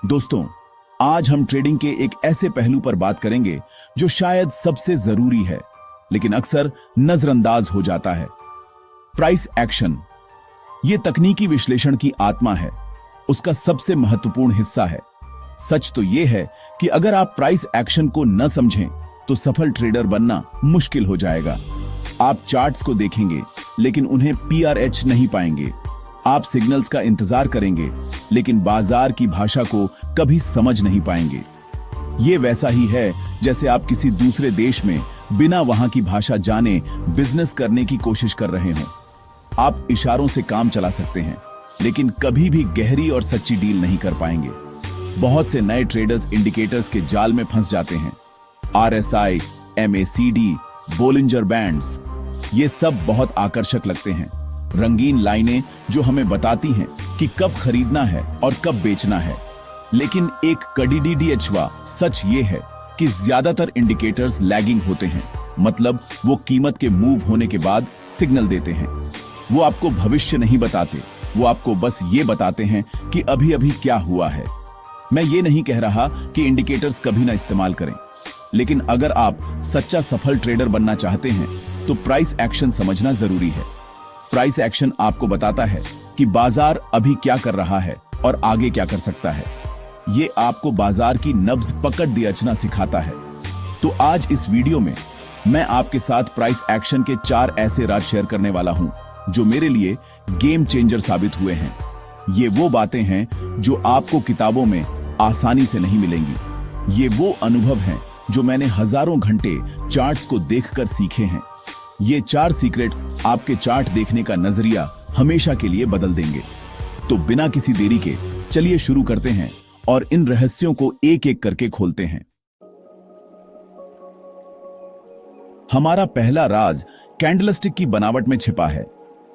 दोस्तों, आज हम ट्रेडिंग के एक ऐसे पहलू पर बात करेंगे जो शायद सबसे जरूरी है लेकिन अक्सर नजरअंदाज हो जाता है। Price action. यह तकनीकी विश्लेषण की आत्मा है, उसका सबसे महत्वपूर्ण हिस्सा है। सच तो यह है कि अगर आप प्राइस एक्शन को न समझें तो सफल ट्रेडर बनना मुश्किल हो जाएगा। आप चार्ट्स को देखेंगे लेकिन उन्हें पीआरएच नहीं पाएंगे। आप सिग्नल्स का इंतजार करेंगे लेकिन बाजार की भाषा को कभी समझ नहीं पाएंगे। ये वैसा ही है जैसे आप किसी दूसरे देश में बिना वहां की भाषा जाने बिजनेस करने की कोशिश कर रहे हों। आप इशारों से काम चला सकते हैं लेकिन कभी भी गहरी और सच्ची डील नहीं कर पाएंगे। बहुत से नए ट्रेडर्स इंडिकेटर्स के जाल में फंस जाते हैं। आरएसआई, एमएसीडी, बोलिंजर बैंड्स, ये सब बहुत आकर्षक लगते हैं। रंगीन लाइनें जो हमें बताती हैं कि कब खरीदना है और कब बेचना है। लेकिन एक कड़ीडीडीएचवा सच ये है कि ज्यादातर इंडिकेटर्स लैगिंग होते हैं, मतलब वो कीमत के मूव होने के बाद सिग्नल देते हैं। वो आपको भविष्य नहीं बताते, वो आपको बस ये बताते हैं कि अभी अभी क्या हुआ है। मैं ये नहीं कह रहा कि इंडिकेटर्स कभी ना इस्तेमाल करें, लेकिन अगर आप सच्चा सफल ट्रेडर बनना चाहते हैं तो प्राइस एक्शन समझना जरूरी है। प्राइस एक्शन आपको बताता है कि बाजार अभी क्या कर रहा है और आगे क्या कर सकता है। ये आपको बाजार की नब्ज पकड़ दियचना सिखाता है। तो आज इस वीडियो में मैं आपके साथ प्राइस एक्शन के 4 ऐसे राज शेयर करने वाला हूं जो मेरे लिए गेम चेंजर साबित हुए हैं। ये वो बातें हैं जो आपको किताबों में आसानी से नहीं मिलेंगी। ये वो अनुभव हैं जो मैंने हजारों घंटे चार्ट्स को देखकर सीखे हैं। ये 4 सीक्रेट्स आपके चार्ट देखने का नजरिया हमेशा के लिए बदल देंगे। तो बिना किसी देरी के चलिए शुरू करते हैं और इन रहस्यों को एक एक करके खोलते हैं। हमारा पहला राज कैंडलस्टिक की बनावट में छिपा है।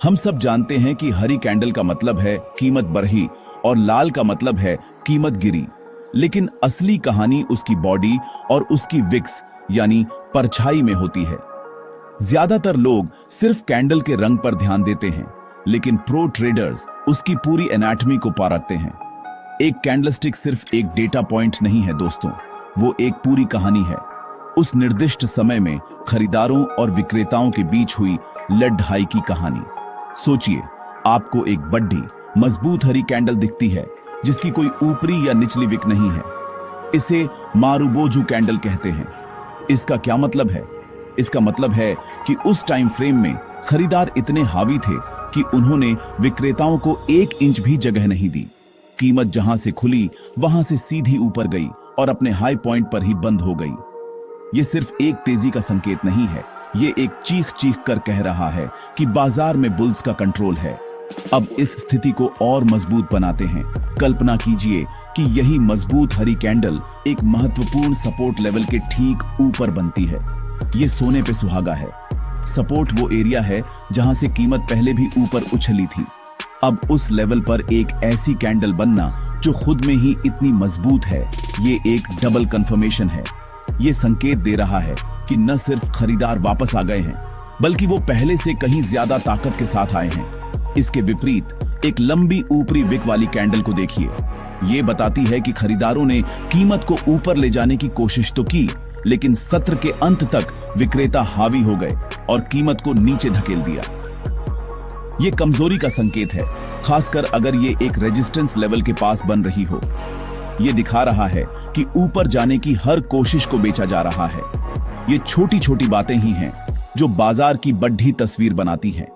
हम सब जानते हैं कि हरी कैंडल का मतलब है कीमत बढ़ी और लाल का मतलब है कीमत गिरी, लेकिन असली कहानी उसकी बॉडी और उसकी विक्स यानी परछाई में होती है। ज्यादातर लोग सिर्फ कैंडल के रंग पर ध्यान देते हैं, लेकिन प्रो ट्रेडर्स उसकी पूरी एनाटॉमी को पारखते हैं। एक कैंडलस्टिक सिर्फ एक डेटा पॉइंट नहीं है दोस्तों, वो एक पूरी कहानी है। उस निर्दिष्ट समय में खरीदारों और विक्रेताओं के बीच हुई लड़ाई की कहानी। सोचिए, आपको एक बड़ी मजबूत हरी कैंडल दिखती है जिसकी कोई ऊपरी या निचली विक नहीं है। इसे मारुबोजू कैंडल कहते हैं। इसका क्या मतलब है? इसका मतलब है कि उस टाइम फ्रेम में खरीदार इतने हावी थे कि उन्होंने विक्रेताओं को 1 इंच भी जगह नहीं दी। कीमत जहां से खुली वहां से सीधी ऊपर गई और अपने हाई पॉइंट पर ही बंद हो गई। ये सिर्फ एक तेजी का संकेत नहीं है, ये एक चीख चीख कर कह रहा है कि बाजार में बुल्स का कंट्रोल है। अब इस स्थिति को और मजबूत बनाते हैं। कल्पना कीजिए कि यही मजबूत हरी कैंडल एक महत्वपूर्ण सपोर्ट लेवल के ठीक ऊपर बनती है। ये सोने पे सुहागा है। सपोर्ट वो एरिया है जहां से कीमत पहले भी ऊपर उछली थी। अब उस लेवल पर एक ऐसी कैंडल बनना जो खुद में ही इतनी मजबूत है, ये एक डबल कंफर्मेशन है। ये संकेत दे रहा है कि न सिर्फ खरीदार वापस आ गए हैं, बल्कि वो पहले से कहीं ज्यादा ताकत के साथ आए हैं। इसके विपरीत एक लंबी ऊपरी विक वाली कैंडल को देखिए। ये बताती है कि खरीदारों ने कीमत को ऊपर ले जाने की कोशिश तो की, लेकिन सत्र के अंत तक विक्रेता हावी हो गए और कीमत को नीचे धकेल दिया। ये कमजोरी का संकेत है, खासकर अगर ये एक रेजिस्टेंस लेवल के पास बन रही हो। ये दिखा रहा है कि ऊपर जाने की हर कोशिश को बेचा जा रहा है। ये छोटी छोटी बातें ही हैं जो बाजार की बड़ी तस्वीर बनाती हैं।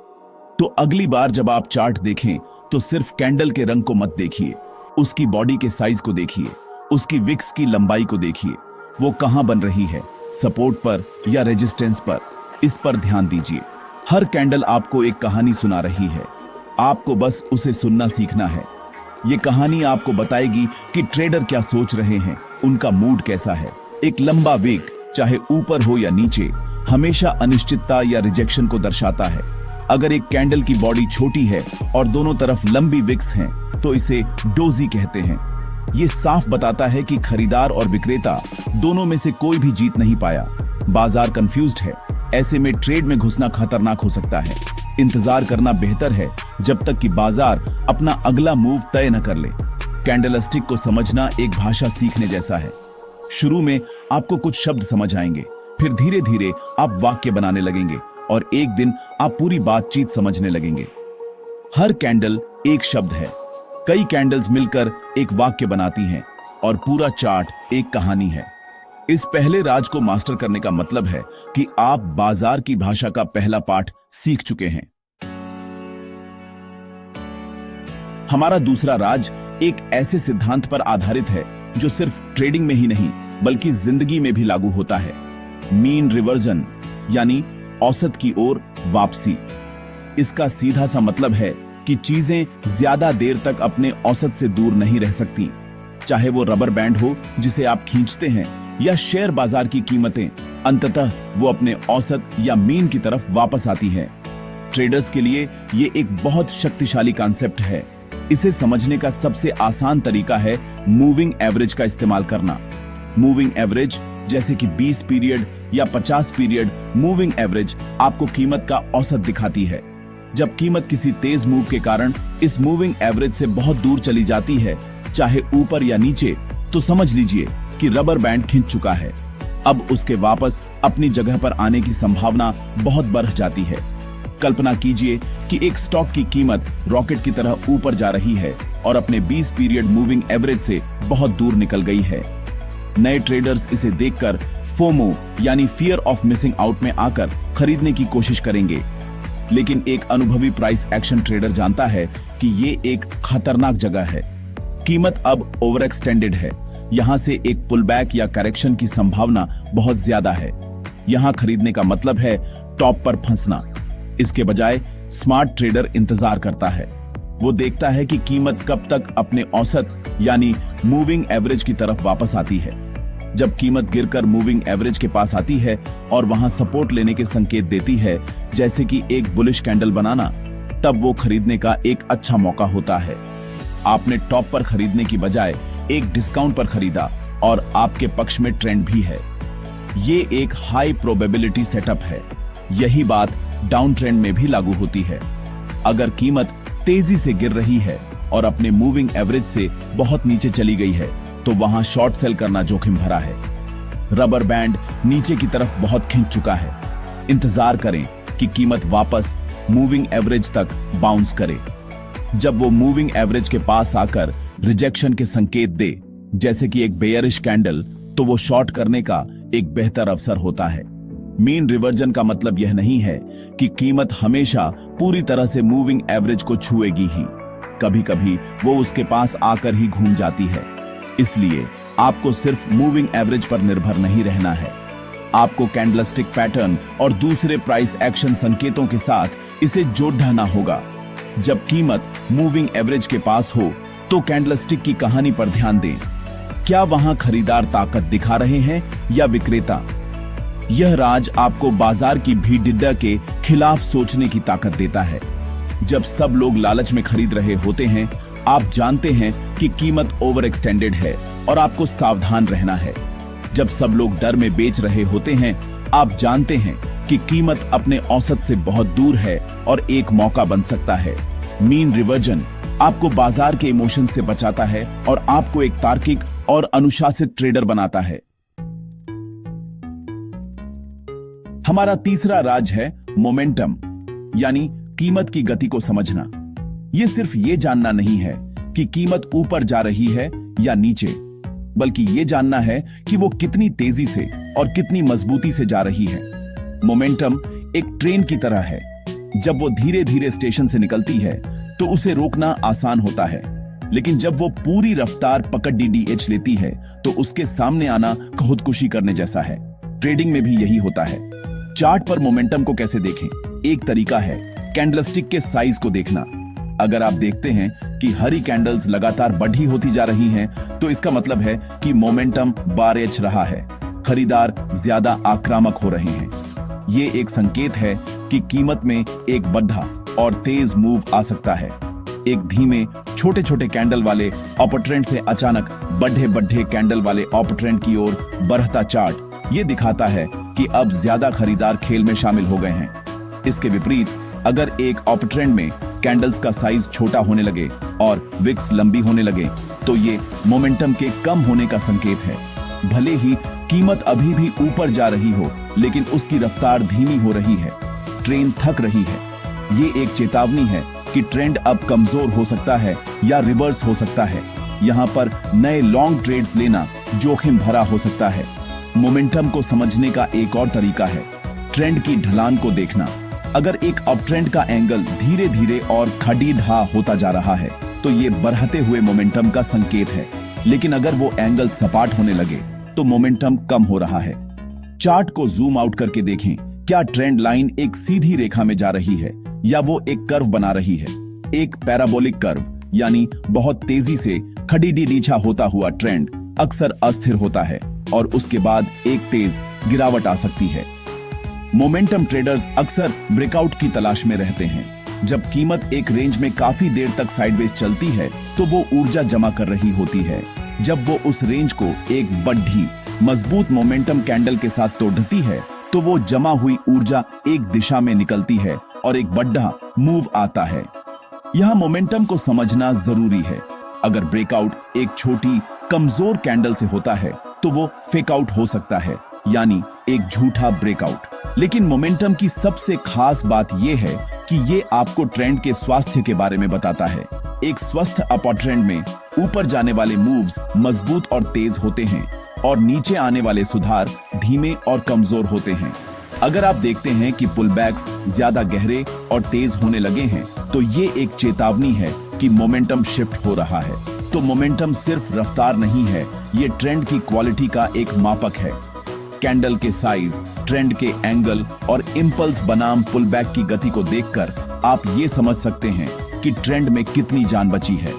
तो अगली बार जब आप चार्ट देखें तो सिर्फ कैंडल के रंग को मत देखिए, उसकी बॉडी के साइज को देखिए, उसकी विक्स की लंबाई को देखिए। वो कहां बन रही है, सपोर्ट पर या रेजिस्टेंस पर, इस पर ध्यान दीजिए। हर कैंडल आपको एक कहानी सुना रही है, आपको बस उसे सुनना सीखना है। ये कहानी आपको बताएगी कि ट्रेडर क्या सोच रहे हैं, उनका मूड कैसा है। एक लंबा विक, चाहे ऊपर हो या नीचे, हमेशा अनिश्चितता या रिजेक्शन को दर्शाता है। अगर एक कैंडल की बॉडी छोटी है और दोनों तरफ लंबी विक्स हैं, तो इसे डोजी कहते हैं। ये साफ बताता है कि खरीदार और विक्रेता दोनों में से कोई भी जीत नहीं पाया। बाजार कंफ्यूज्ड है। ऐसे में ट्रेड में घुसना खतरनाक हो सकता है। इंतजार करना बेहतर है जब तक कि बाजार अपना अगला मूव तय न कर ले। कैंडलस्टिक को समझना एक भाषा सीखने जैसा है। शुरू में आपको कुछ शब्द समझ आएंगे, फिर धीरे धीरे आप वाक्य बनाने लगेंगे और एक दिन आप पूरी बातचीत समझने लगेंगे। हर कैंडल एक शब्द है, कई कैंडल्स मिलकर एक वाक्य बनाती हैं और पूरा चार्ट एक कहानी है। इस पहले राज को मास्टर करने का मतलब है कि आप बाजार की भाषा का पहला पाठ सीख चुके हैं। हमारा दूसरा राज एक ऐसे सिद्धांत पर आधारित है जो सिर्फ ट्रेडिंग में ही नहीं बल्कि जिंदगी में भी लागू होता है। मीन रिवर्जन, यानी औसत की ओर वापसी। इसका सीधा सा मतलब है कि चीजें ज्यादा देर तक अपने औसत से दूर नहीं रह सकती, चाहे वो रबर बैंड हो जिसे आप खींचते हैं या शेयर बाजार की कीमतें, अंततः वो अपने औसत या मीन की तरफ वापस आती है। ट्रेडर्स के लिए ये एक बहुत शक्तिशाली कॉन्सेप्ट है। इसे समझने का सबसे आसान तरीका है मूविंग एवरेज का इस्तेमाल करना। मूविंग एवरेज जैसे कि 20 पीरियड या 50 पीरियड मूविंग एवरेज आपको कीमत का औसत दिखाती है। जब कीमत किसी तेज मूव के कारण इस मूविंग एवरेज से बहुत दूर चली जाती है, चाहे ऊपर या नीचे, तो समझ लीजिए कि रबर बैंड खिंच चुका है। अब उसके वापस अपनी जगह पर आने की संभावना बहुत बढ़ जाती है। कल्पना कीजिए कि एक स्टॉक की कीमत रॉकेट की तरह ऊपर जा रही है और अपने 20 पीरियड मूविंग एवरेज से बहुत दूर निकल गई है। नए ट्रेडर्स इसे देखकर फोमो यानी फियर ऑफ मिसिंग आउट में आकर खरीदने की कोशिश करेंगे, लेकिन एक अनुभवी प्राइस एक्शन ट्रेडर जानता है कि ये एक खतरनाक जगह है। कीमत अब ओवर एक्सटेंडेड है, यहां से एक पुलबैक या करेक्शन की संभावना बहुत ज्यादा है। यहां खरीदने का मतलब है टॉप पर फंसना। इसके बजाय स्मार्ट ट्रेडर इंतजार करता है। वो देखता है कि कीमत कब तक अपने औसत यानी मूविंग एवरेज की तरफ वापस आती है। जब कीमत गिरकर मूविंग एवरेज के पास आती है और वहां सपोर्ट लेने के संकेत देती है, जैसे कि एक बुलिश कैंडल बनाना, तब वो खरीदने का एक अच्छा मौका होता है। आपने टॉप पर खरीदने की बजाय एक डिस्काउंट पर खरीदा और आपके पक्ष में ट्रेंड भी है। ये एक हाई प्रोबेबिलिटी सेटअप है। यही बात डाउन ट्रेंड में भी लागू होती है। अगर कीमत तेजी से गिर रही है और अपने मूविंग एवरेज से बहुत नीचे चली गई है, तो वहां शॉर्ट सेल करना जोखिम भरा है। रबर बैंड नीचे की तरफ बहुत खिंच चुका है। इंतजार करें कि कीमत वापस मूविंग एवरेज तक बाउंस करे। जब वो मूविंग एवरेज के पास आकर रिजेक्शन के संकेत दे, जैसे कि एक बेयरिश कैंडल, तो वो शॉर्ट करने का एक बेहतर अवसर होता है। मीन रिवर्जन का मतलब यह नहीं है कि कीमत हमेशा पूरी तरह से मूविंग एवरेज को छुएगी ही। कभी कभी वो उसके पास आकर ही घूम जाती है। इसलिए आपको सिर्फ मूविंग एवरेज पर निर्भर नहीं रहना है। आपको कैंडलस्टिक पैटर्न और दूसरे प्राइस एक्शन संकेतों के साथ इसे जोड़ना होगा। जब कीमत मूविंग एवरेज के पास हो, तो कैंडलस्टिक की कहानी पर ध्यान दें। क्या वहां खरीदार ताकत दिखा रहे हैं या विक्रेता? यह राज आपको बाजार की भीड़ के खिलाफ सोचने की ताकत देता है। जब सब लोग लालच में खरीद रहे होते हैं, आप जानते हैं कि कीमत ओवर एक्सटेंडेड है और आपको सावधान रहना है। जब सब लोग डर में बेच रहे होते हैं, आप जानते हैं कि कीमत अपने औसत से बहुत दूर है और एक मौका बन सकता है। मीन रिवर्जन आपको बाजार के इमोशन से बचाता है और आपको एक तार्किक और अनुशासित ट्रेडर बनाता है। हमारा तीसरा राज है मोमेंटम, यानी कीमत की गति को समझना। यह सिर्फ ये जानना नहीं है कि कीमत ऊपर जा रही है या नीचे, बल्कि यह जानना है कि वो कितनी तेजी से और कितनी मजबूती से जा रही है। मोमेंटम एक ट्रेन की तरह है। जब वो धीरे धीरे स्टेशन से निकलती है तो उसे रोकना आसान होता है, लेकिन जब वो पूरी रफ्तार पकड़ DDH लेती है तो उसके सामने आना खुदकुशी करने जैसा है। ट्रेडिंग में भी यही होता है। चार्ट पर मोमेंटम को कैसे देखें? एक तरीका है कैंडलस्टिक के साइज को देखना। अगर आप देखते हैं कि हरी कैंडल्स लगातार बढ़ी होती जा रही हैं, तो इसका मतलब है कि मोमेंटम बारिश रहा है, खरीदार ज्यादा आक्रामक हो रहे हैं। ये एक संकेत है कि कीमत में एक बढ़ा और तेज मूव आ सकता है। एक धीमे छोटे छोटे कैंडल वाले अपर ट्रेंड से अचानक बढ़े कैंडल वाले अपर ट्रेंड की ओर बढ़ता चार्ट ये दिखाता है कि अब ज्यादा खरीदार खेल में शामिल हो गए हैं। इसके विपरीत अगर एक अप ट्रेंड में कैंडल्स का साइज छोटा होने लगे और विक्स लंबी होने लगे तो ये मोमेंटम के कम होने का संकेत है। भले ही कीमत अभी भी ऊपर जा रही हो, लेकिन उसकी रफ्तार धीमी हो रही है, ट्रेन थक रही है। ये एक चेतावनी है कि ट्रेंड अब कमजोर हो सकता है या रिवर्स हो सकता है। यहाँ पर नए लॉन्ग ट्रेड्स लेना जोखिम भरा हो सकता है। मोमेंटम को समझने का एक और तरीका है ट्रेंड की ढलान को देखना। अगर एक अप ट्रेंड का एंगल धीरे धीरे और खड़ी-ढा होता जा रहा है तो ये बढ़ते हुए मोमेंटम का संकेत है, लेकिन अगर वो एंगल सपाट होने लगे तो मोमेंटम कम हो रहा है। चार्ट को जूम आउट करके देखें, क्या ट्रेंड लाइन एक सीधी रेखा में जा रही है या वो एक कर्व बना रही है। एक पैराबोलिक कर्व यानी बहुत तेजी से खड़ी-नीचा होता हुआ ट्रेंड अक्सर अस्थिर होता है और उसके बाद एक तेज गिरावट आ सकती है। मोमेंटम ट्रेडर्स अक्सर ब्रेकआउट की तलाश में रहते हैं। जब कीमत एक रेंज में काफी देर तक साइडवेज चलती है तो वो ऊर्जा जमा कर रही होती है। जब वो उस रेंज को एक बढ़ी मजबूत मोमेंटम कैंडल के साथ तोड़ती है तो वो जमा हुई ऊर्जा एक दिशा में निकलती है और एक बड़ा मूव आता है। यह मोमेंटम को समझना जरूरी है। अगर ब्रेकआउट एक छोटी कमजोर कैंडल से होता है तो वो फेक आउट हो सकता है, यानी एक झूठा ब्रेकआउट। लेकिन मोमेंटम की सबसे खास बात यह है कि ये आपको ट्रेंड के स्वास्थ्य के बारे में बताता है। एक स्वस्थ अपर ट्रेंड में ऊपर जाने वाले मूव्स मजबूत और तेज होते हैं और नीचे आने वाले सुधार धीमे और कमजोर होते हैं। अगर आप देखते हैं कि पुलबैक्स ज्यादा गहरे और तेज होने लगे हैं तो ये एक चेतावनी है कि मोमेंटम शिफ्ट हो रहा है। तो मोमेंटम सिर्फ रफ्तार नहीं है, ये ट्रेंड की क्वालिटी का एक मापक है। कैंडल के साइज, ट्रेंड के एंगल और इंपल्स बनाम पुलबैक की गति को देखकर आप ये समझ सकते हैं कि ट्रेंड में कितनी जान बची है।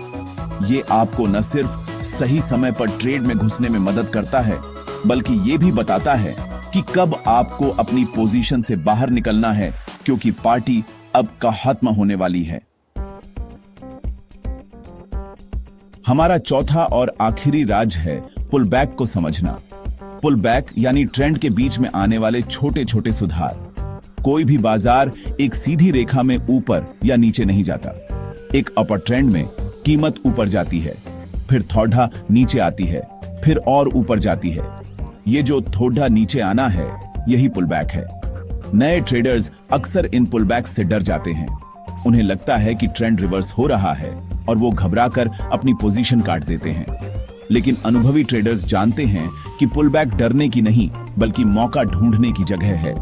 ये आपको न सिर्फ सही समय पर ट्रेड में घुसने में मदद करता है, बल्कि ये भी बताता है कि कब आपको अपनी पोजीशन से बाहर निकलना है, क्योंकि पार्टी अब का खत्म होने वाली है। हमारा चौथा और आखिरी राज है पुलबैक को समझना। पुलबैक यानी ट्रेंड के बीच में आने वाले छोटे छोटे सुधार। कोई भी बाजार एक सीधी रेखा में ऊपर या नीचे नहीं जाता। एक अपर ट्रेंड में कीमत ऊपर जाती है, फिर थोड़ा नीचे आती है, फिर और ऊपर जाती है। ये जो थोड़ा नीचे आना है, यही पुलबैक है। नए ट्रेडर्स अक्सर इन पुलबैक्स से डर जाते हैं। उन्हें लगता है कि ट्रेंड रिवर्स हो रहा है और वो घबराकर अपनी पोजीशन काट देते हैं। लेकिन अनुभवी ट्रेडर्स जानते हैं कि पुलबैक डरने की नहीं, बल्कि मौका ढूंढने की जगह है।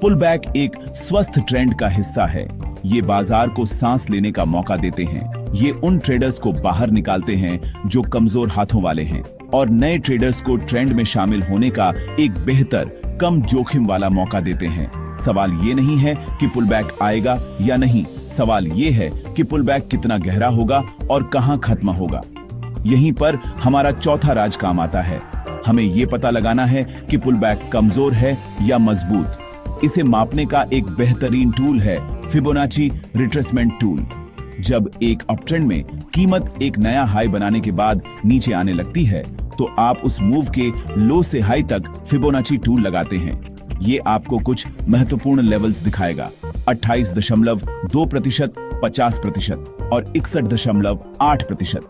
पुलबैक एक स्वस्थ ट्रेंड का हिस्सा है। ये बाजार को सांस लेने का मौका देते हैं। ये उन ट्रेडर्स को बाहर निकालते हैं जो कमजोर हाथों वाले हैं और नए ट्रेडर्स को ट्रेंड में शामिल होने का एक बेहतर, कम जोखिम वाला मौका देते हैं। सवाल ये नहीं है कि पुलबैक आएगा या नहीं, सवाल ये है कि पुलबैक कितना गहरा होगा और कहां खत्म होगा। यहीं पर हमारा चौथा राज काम आता है। हमें यह पता लगाना है कि पुलबैक कमजोर है या मजबूत। इसे मापने का एक बेहतरीन टूल है फिबोनाची रिट्रेसमेंट टूल। जब एक अपट्रेंड में कीमत एक नया हाई बनाने के बाद नीचे आने लगती है तो आप उस मूव के लो से हाई तक फिबोनाची टूल लगाते हैं। ये आपको कुछ महत्वपूर्ण लेवल्स दिखाएगा। 28.2%, 50% और 61.8%।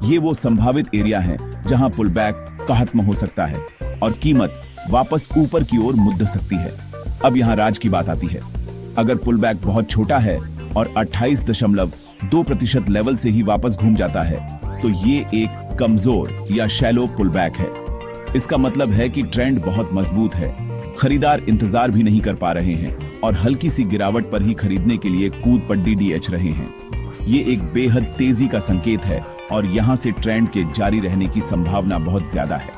ये वो संभावित एरिया हैं जहां पुलबैक का खत्म हो सकता है और कीमत वापस ऊपर की ओर मुड़ सकती है। अब यहां राज की बात आती है। अगर पुलबैक बहुत छोटा है और 28.2% लेवल से ही वापस घूम जाता है तो ये एक कमजोर या शैलो पुलबैक है। इसका मतलब है कि ट्रेंड बहुत मजबूत है, खरीदार इंतजार भी नहीं कर पा रहे हैं और हल्की सी गिरावट पर ही खरीदने के लिए कूद पड्डी डीएच रहे हैं। ये एक बेहद तेजी का संकेत है और यहां से ट्रेंड के जारी रहने की संभावना बहुत ज्यादा है।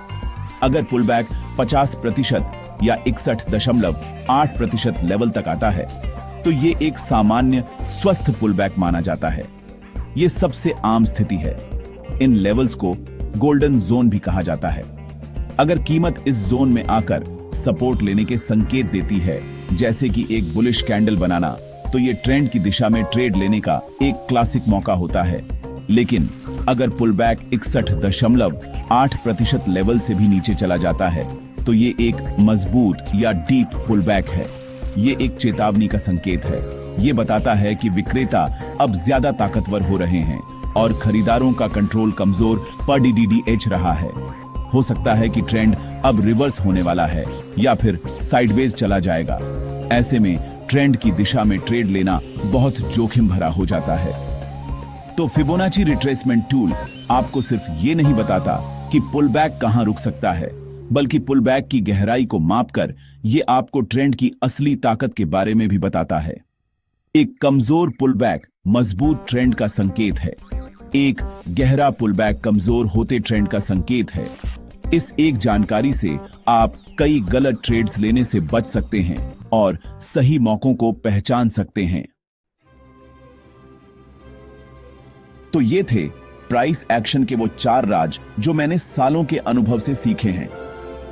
अगर पुलबैक 50% या 61.8% लेवल तक आता है तो ये एक सामान्य स्वस्थ पुलबैक माना जाता है। ये सबसे आम स्थिति है। इन लेवल्स को गोल्डन जोन भी कहा जाता है। अगर कीमत इस जोन में आकर सपोर्ट लेने के संकेत देती है, जैसे कि एक बुलिश कैंडल बनाना, तो ये ट्रेंड की दिशा में ट्रेड लेने का एक क्लासिक मौका होता है। लेकिन अगर पुलबैक 61.8% लेवल से भी नीचे चला जाता है तो ये एक मजबूत या डीप पुलबैक है। ये एक चेतावनी का संकेत है। ये बताता है कि विक्रेता अब ज्यादा ताकतवर हो रहे हैं और खरीदारों का कंट्रोल कमजोर पर DDDH रहा है। हो सकता है कि ट्रेंड अब रिवर्स होने वाला है या फिर साइडवेज चला जाएगा। ऐसे में ट्रेंड की दिशा में ट्रेड लेना बहुत जोखिम भरा हो जाता है। तो फिबोनाची रिट्रेसमेंट टूल आपको सिर्फ ये नहीं बताता कि पुलबैक कहां रुक सकता है, बल्कि पुलबैक की गहराई को मापकर ये आपको ट्रेंड की असली ताकत के बारे में भी बताता है। एक कमजोर पुलबैक मजबूत ट्रेंड का संकेत है। एक गहरा पुलबैक कमजोर होते ट्रेंड का संकेत है। इस एक जानकारी से आप कई गलत ट्रेड्स लेने से बच सकते हैं और सही मौकों को पहचान सकते हैं। तो ये थे प्राइस एक्शन के वो 4 राज जो मैंने सालों के अनुभव से सीखे हैं।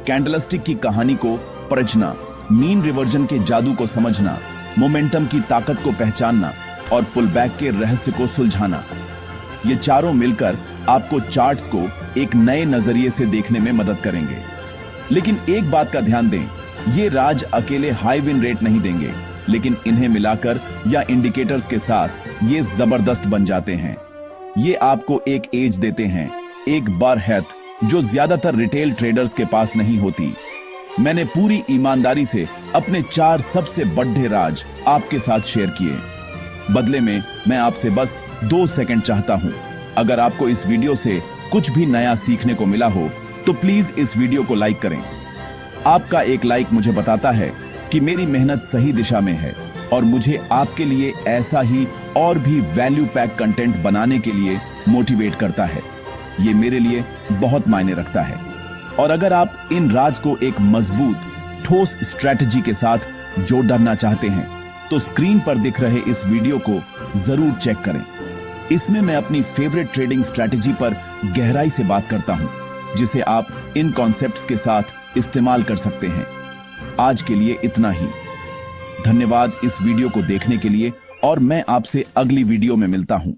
कैंडलस्टिक की कहानी को परखना, मीन रिवर्जन के जादू को समझना, मोमेंटम की ताकत को पहचानना और पुलबैक के रहस्य को सुलझाना। ये चारों मिलकर आपको चार्ट्स को एक नए नजरिए से देखने में मदद करेंगे। लेकिन एक बात का ध्यान दें, ये राज अकेले हाई विन रेट नहीं देंगे, लेकिन इन्हें मिलाकर या इंडिकेटर्स के साथ ये जबरदस्त बन जाते हैं। ये आपको एक एज देते हैं, एक बारहेत जो ज्यादातर रिटेल ट्रेडर्स के पास नहीं होती। मैंने पूरी ईमानदारी से अपने 4 सबसे बड़े राज आपके साथ शेयर किए। बदले में मैं आपसे बस 2 सेकंड चाहता हूं। अगर आपको इस वीडियो से कुछ भी नया सीखने को मिला हो तो प्लीज इस वीडियो को लाइक करें। आपका एक लाइक मुझे बताता है कि मेरी मेहनत सही दिशा में है और मुझे आपके लिए ऐसा ही और भी वैल्यू पैक कंटेंट बनाने के लिए मोटिवेट करता है। ये मेरे लिए बहुत मायने रखता है। और अगर आप इन राज को एक मजबूत ठोस स्ट्रेटजी के साथ जोड़ डालना चाहते हैं तो स्क्रीन पर दिख रहे इस वीडियो को जरूर चेक करें। इसमें मैं अपनी फेवरेट ट्रेडिंग स्ट्रेटजी पर गहराई से बात करता हूं, जिसे आप इन कॉन्सेप्ट्स के साथ इस्तेमाल कर सकते हैं। आज के लिए इतना ही। धन्यवाद इस वीडियो को देखने के लिए और मैं आपसे अगली वीडियो में मिलता हूं।